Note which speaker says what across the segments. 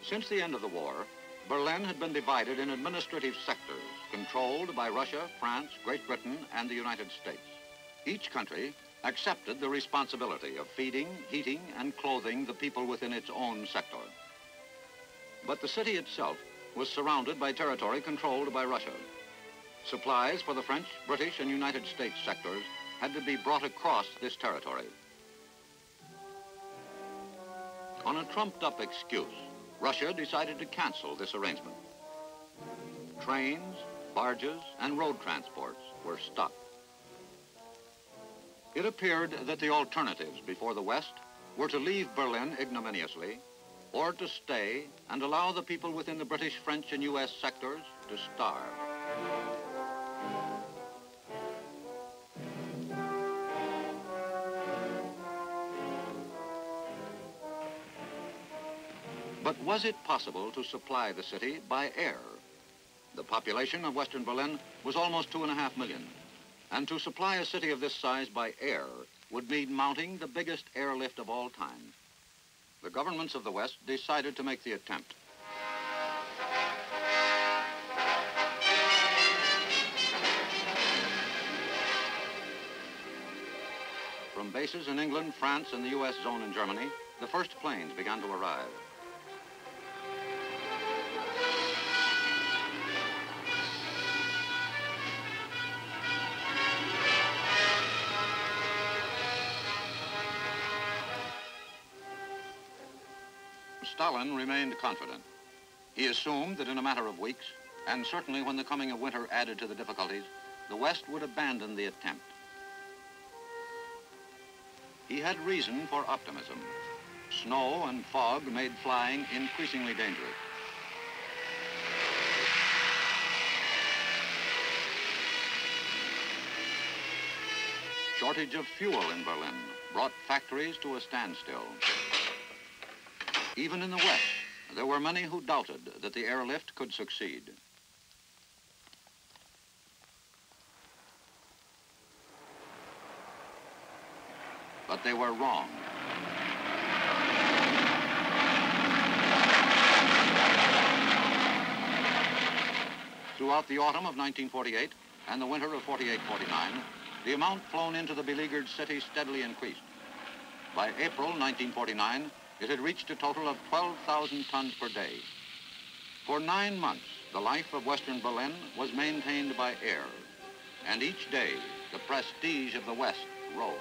Speaker 1: Since the end of the war, Berlin had been divided in administrative sectors controlled by Russia, France, Great Britain, and the United States. Each country accepted the responsibility of feeding, heating, and clothing the people within its own sector. But the city itself was surrounded by territory controlled by Russia. Supplies for the French, British, and United States sectors had to be brought across this territory. On a trumped-up excuse, Russia decided to cancel this arrangement. Trains, barges, and road transports were stopped. It appeared that the alternatives before the West were to leave Berlin ignominiously, or to stay and allow the people within the British, French, and U.S. sectors to starve. But was it possible to supply the city by air? The population of Western Berlin was almost 2.5 million, and to supply a city of this size by air would mean mounting the biggest airlift of all time. The governments of the West decided to make the attempt. From bases in England, France, and the U.S. zone in Germany, the first planes began to arrive. Stalin remained confident. He assumed that in a matter of weeks, and certainly when the coming of winter added to the difficulties, the West would abandon the attempt. He had reason for optimism. Snow and fog made flying increasingly dangerous. Shortage of fuel in Berlin brought factories to a standstill. Even in the West, there were many who doubted that the airlift could succeed. But they were wrong. Throughout the autumn of 1948 and the winter of 48-49, the amount flown into the beleaguered city steadily increased. By April 1949, it had reached a total of 12,000 tons per day. For 9 months, the life of Western Berlin was maintained by air, and each day, the prestige of the West rose.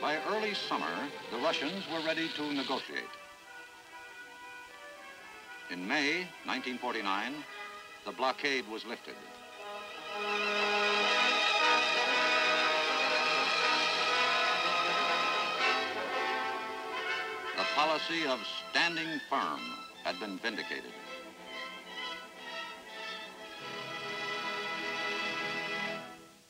Speaker 1: By early summer, the Russians were ready to negotiate. In May 1949, the blockade was lifted. The policy of standing firm had been vindicated.